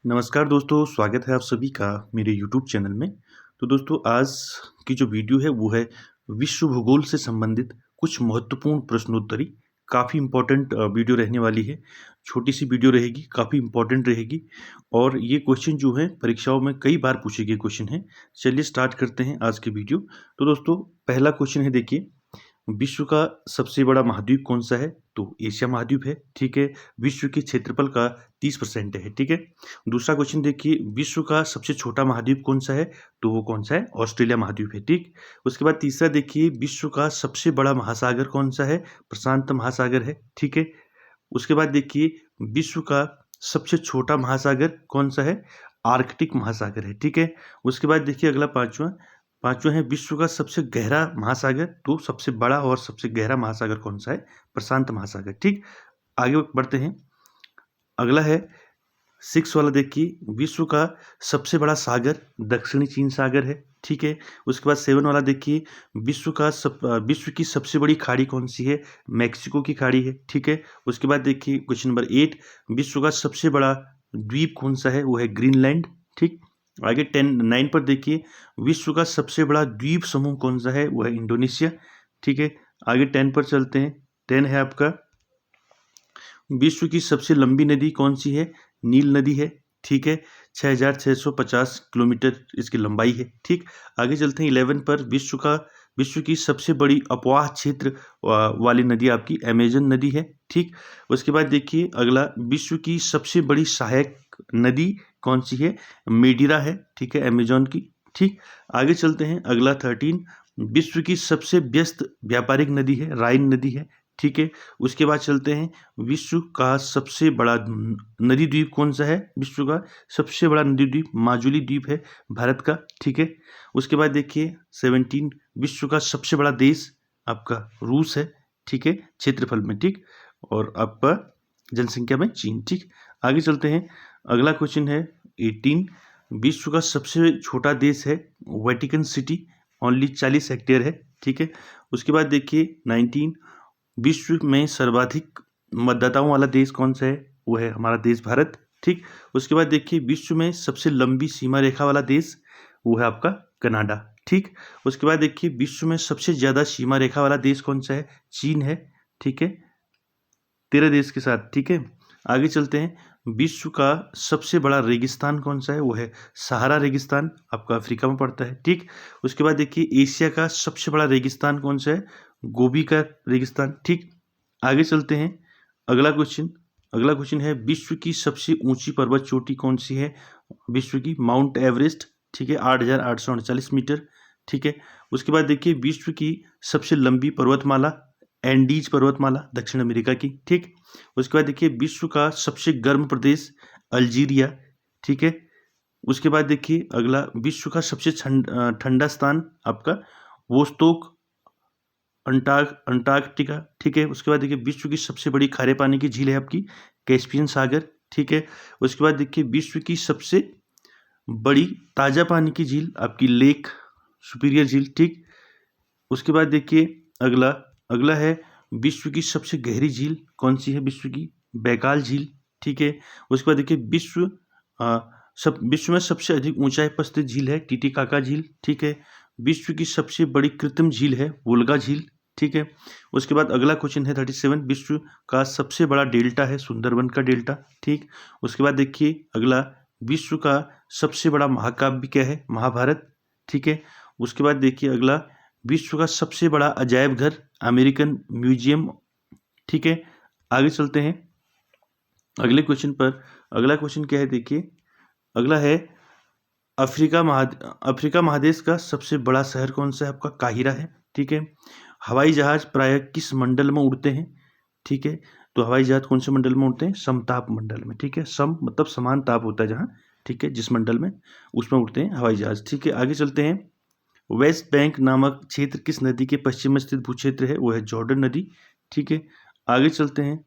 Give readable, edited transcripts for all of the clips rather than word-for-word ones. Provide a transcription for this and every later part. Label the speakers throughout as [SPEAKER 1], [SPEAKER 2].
[SPEAKER 1] नमस्कार दोस्तों, स्वागत है आप सभी का मेरे यूट्यूब चैनल में। तो दोस्तों आज की जो वीडियो है वो है विश्व भूगोल से संबंधित कुछ महत्वपूर्ण प्रश्नोत्तरी। काफ़ी इम्पोर्टेंट वीडियो रहने वाली है। छोटी सी वीडियो रहेगी, काफ़ी इम्पोर्टेंट रहेगी और ये क्वेश्चन जो है परीक्षाओं में कई बार पूछे गए क्वेश्चन है। चलिए स्टार्ट करते हैं आज की वीडियो। तो दोस्तों पहला क्वेश्चन है, देखिए विश्व का सबसे बड़ा महाद्वीप कौन सा है? तो एशिया महाद्वीप है, ठीक है। विश्व के क्षेत्रफल का 30% है, ठीक है। दूसरा क्वेश्चन देखिए, विश्व का सबसे छोटा महाद्वीप कौन सा है? तो वो कौन सा है? ऑस्ट्रेलिया महाद्वीप है, ठीक। उसके बाद तीसरा देखिए, विश्व का सबसे बड़ा महासागर कौन सा है? प्रशांत महासागर है, ठीक है। उसके बाद देखिए, विश्व का सबसे छोटा महासागर कौन सा है? आर्कटिक महासागर है, ठीक है। उसके बाद देखिए अगला पांचवा पांचवा है, विश्व का सबसे गहरा महासागर। तो सबसे बड़ा और सबसे गहरा महासागर कौन सा है? प्रशांत महासागर, ठीक। आगे बढ़ते हैं। अगला है 6 वाला, देखिए विश्व का सबसे बड़ा सागर दक्षिणी चीन सागर है, ठीक है। उसके बाद 7 वाला देखिए, विश्व की सबसे बड़ी खाड़ी कौन सी है? मैक्सिको की खाड़ी है, ठीक है। उसके बाद देखिए क्वेश्चन नंबर 8, विश्व का सबसे बड़ा द्वीप कौन सा है? वो है ग्रीनलैंड, ठीक। आगे 9 पर देखिए, विश्व का सबसे बड़ा द्वीप समूह कौन सा है? वो है इंडोनेशिया, ठीक है। आगे 10 पर चलते हैं। 10 है आपका, विश्व की सबसे लंबी नदी कौन सी है? नील नदी है, ठीक है। 6,650 किलोमीटर इसकी लंबाई है, ठीक। आगे चलते हैं 11 पर, विश्व की सबसे बड़ी अपवाह क्षेत्र वाली नदी आपकी अमेजन नदी है, ठीक। उसके बाद देखिए अगला, विश्व की सबसे बड़ी सहायक नदी कौन सी है? मेडिरा है, ठीक है, अमेजोन की, ठीक। आगे चलते हैं अगला 13, विश्व की सबसे व्यस्त व्यापारिक नदी है राइन नदी है, ठीक है। उसके बाद चलते हैं, विश्व का सबसे बड़ा नदी द्वीप कौन सा है? विश्व का सबसे बड़ा नदी द्वीप माजुली द्वीप है भारत का, ठीक है। उसके बाद देखिए 17, विश्व का सबसे बड़ा देश आपका रूस है, ठीक है, क्षेत्रफल में, ठीक। और आपका जनसंख्या में चीन, ठीक। आगे चलते हैं। अगला क्वेश्चन है 18, विश्व का सबसे छोटा देश है वेटिकन सिटी, ओनली 40 हेक्टेयर है, ठीक है। उसके बाद देखिए 19, विश्व में सर्वाधिक मतदाताओं वाला देश कौन सा है? वो है हमारा देश भारत, ठीक। उसके बाद देखिए, विश्व में सबसे लंबी सीमा रेखा वाला देश वो है आपका कनाडा, ठीक। उसके बाद देखिए, विश्व में सबसे ज्यादा सीमा रेखा वाला देश कौन सा है? चीन है, ठीक है, 13 देश के साथ, ठीक है। आगे चलते हैं, विश्व का सबसे बड़ा रेगिस्तान कौन सा है? वो है सहारा रेगिस्तान, आपका अफ्रीका में पड़ता है, ठीक। उसके बाद देखिए, एशिया का सबसे बड़ा रेगिस्तान कौन सा है? गोबी का रेगिस्तान, ठीक। आगे चलते हैं। अगला क्वेश्चन है, विश्व की सबसे ऊंची पर्वत चोटी कौन सी है? विश्व की माउंट एवरेस्ट, ठीक है, 8,838 मीटर, ठीक है। उसके बाद देखिए, विश्व की सबसे लंबी पर्वतमाला एंडीज पर्वतमाला दक्षिण अमेरिका की, ठीक। उसके बाद देखिए, विश्व का सबसे गर्म प्रदेश अल्जीरिया, ठीक है। उसके बाद देखिए अगला, विश्व का सबसे ठंडा स्थान आपका वोस्तोक अंटार्कटिका, ठीक है। उसके बाद देखिए, विश्व की सबसे बड़ी खारे पानी की झील है आपकी कैस्पियन सागर, ठीक है। उसके बाद देखिए, विश्व की सबसे बड़ी ताजा पानी की झील आपकी लेक सुपीरियर झील, ठीक। उसके बाद देखिए अगला अगला है, विश्व की सबसे गहरी झील कौन सी है? विश्व की बैकाल झील, ठीक है। उसके बाद देखिए, विश्व में सबसे अधिक ऊंचाई पर स्थित झील है टीटीकाका झील, ठीक है। विश्व की सबसे बड़ी कृत्रिम झील है वोल्गा झील, ठीक है। उसके बाद अगला क्वेश्चन है 37, विश्व का सबसे बड़ा डेल्टा है सुंदरबन का डेल्टा, ठीक। उसके बाद देखिए अगला, विश्व का सबसे बड़ा महाकाव्य क्या है? महाभारत, ठीक है। उसके बाद देखिए अगला, विश्व का सबसे बड़ा अजायब घर अमेरिकन म्यूजियम, ठीक है। आगे चलते हैं अगले क्वेश्चन पर। अगला क्वेश्चन क्या है, देखिए अगला है, अफ्रीका महादेश का सबसे बड़ा शहर कौन सा है? आपका काहिरा है, ठीक है। हवाई जहाज प्रायः किस मंडल में उड़ते हैं? ठीक है, तो हवाई जहाज कौन से मंडल में उड़ते हैं? समताप मंडल में, ठीक है। सम मतलब समान ताप होता है जहाँ, ठीक है, जिस मंडल में उसमें उड़ते हैं हवाई जहाज, ठीक है। आगे चलते हैं। वेस्ट बैंक नामक क्षेत्र किस नदी के पश्चिम में स्थित भूक्षेत्र है? वो है जॉर्डन नदी, ठीक है। आगे चलते हैं,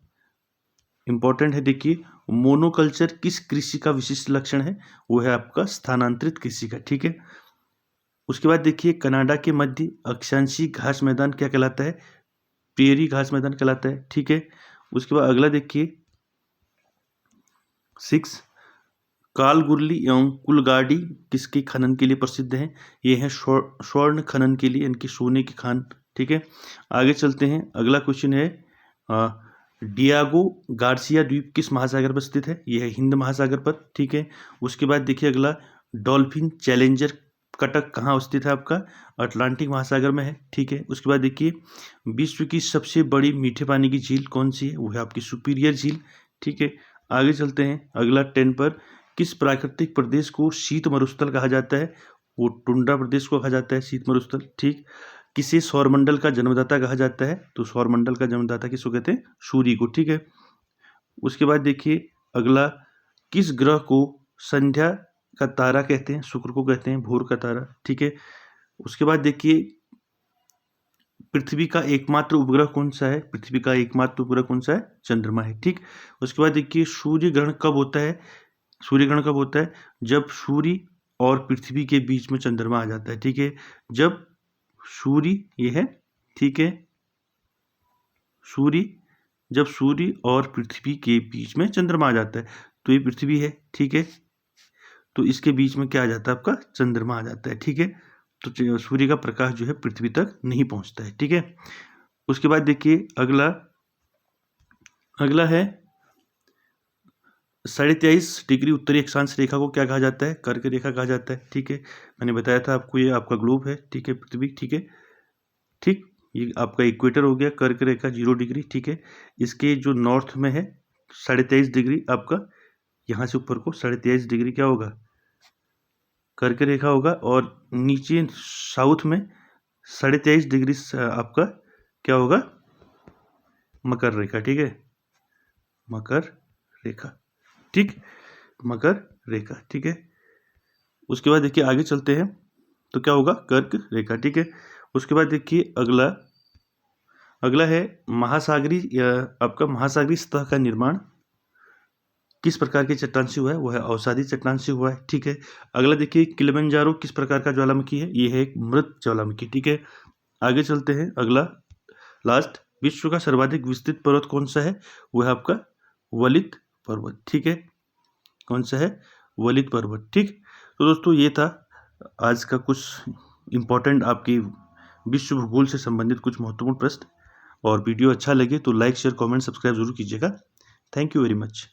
[SPEAKER 1] इंपॉर्टेंट है, देखिए मोनोकल्चर किस कृषि का विशिष्ट लक्षण है? वो है आपका स्थानांतरित कृषि का, ठीक है। उसके बाद देखिए, कनाडा के मध्य अक्षांशीय घास मैदान क्या कहलाता है? प्रेरी घास मैदान कहलाता है, ठीक है। उसके बाद अगला देखिए 6, कालगुर्ली एवं कुलगाड़ी किसके खनन के लिए प्रसिद्ध हैं? ये हैं स्वर्ण खनन के लिए, इनकी सोने की खान। ठीक है, आगे चलते हैं। अगला क्वेश्चन है डियागो गार्सिया द्वीप किस महासागर पर स्थित है? यह है हिंद महासागर पर। ठीक है, उसके बाद देखिए अगला डॉल्फिन चैलेंजर कटक कहाँ स्थित है? आपका अटलांटिक महासागर में है। ठीक है, उसके बाद देखिए विश्व की सबसे बड़ी मीठे पानी की झील कौन सी है? वो है आपकी सुपीरियर झील। ठीक है, आगे चलते हैं। अगला 10 पर किस प्राकृतिक प्रदेश को शीत मरुस्थल कहा जाता है? वो टुंड्रा प्रदेश को कहा जाता है शीत मरुस्थल। ठीक, किसे सौरमंडल का जन्मदाता कहा जाता है? तो सौरमंडल का जन्मदाता किसको कहते हैं? सूर्य को। ठीक है, उसके बाद देखिए अगला किस ग्रह को संध्या का तारा कहते हैं? शुक्र को कहते हैं भोर का तारा। ठीक है, उसके बाद देखिए पृथ्वी का एकमात्र उपग्रह कौन सा है? पृथ्वी का एकमात्र उपग्रह कौन सा है? चंद्रमा है। ठीक, उसके बाद देखिए सूर्य ग्रहण कब होता है? सूर्य ग्रहण कब होता है? जब सूर्य और पृथ्वी के बीच में चंद्रमा आ जाता है। ठीक है, जब सूर्य ये है, ठीक है, सूर्य जब सूर्य और पृथ्वी के बीच में चंद्रमा आ जाता है, तो ये पृथ्वी है। ठीक है, तो इसके बीच में क्या आ जाता है? आपका चंद्रमा आ जाता है। ठीक है, तो सूर्य का प्रकाश जो है पृथ्वी तक नहीं पहुंचता है। ठीक है, उसके बाद देखिए अगला है 23.5 डिग्री उत्तरी अक्षांश रेखा को क्या कहा जाता है? कर्क रेखा कहा जाता है। ठीक है, मैंने बताया था आपको, ये आपका ग्लोब है। ठीक है, पृथ्वी। ठीक है, ठीक, ये आपका इक्वेटर हो गया, कर्क रेखा 0 डिग्री। ठीक है, इसके जो नॉर्थ में है 23.5 डिग्री, आपका यहाँ से ऊपर को 23.5 डिग्री क्या होगा? कर्क रेखा होगा, और नीचे साउथ में 23.5 डिग्री आपका क्या होगा? मकर रेखा। ठीक है, मकर रेखा। ठीक, मकर रेखा। ठीक है, उसके बाद देखिए आगे चलते हैं, तो क्या होगा? कर्क रेखा। ठीक है, उसके बाद देखिए अगला है आपका महासागरीय सतह का निर्माण किस प्रकार के चट्टान से हुआ है? वह है अवसादी चट्टान से हुआ है। ठीक है, अगला देखिए किलिमंजारो किस प्रकार का ज्वालामुखी है? ये है एक मृत ज्वालामुखी। ठीक है, आगे चलते हैं। अगला लास्ट, विश्व का सर्वाधिक विस्तृत पर्वत कौन सा है? वह है आपका वलित पर्वत। ठीक है, कौन सा है? वलित पर्वत। ठीक, तो दोस्तों ये था आज का कुछ इम्पोर्टेंट आपके विश्व भूगोल से संबंधित कुछ महत्वपूर्ण प्रश्न। और वीडियो अच्छा लगे तो लाइक शेयर कमेंट सब्सक्राइब जरूर कीजिएगा। Thank you very much.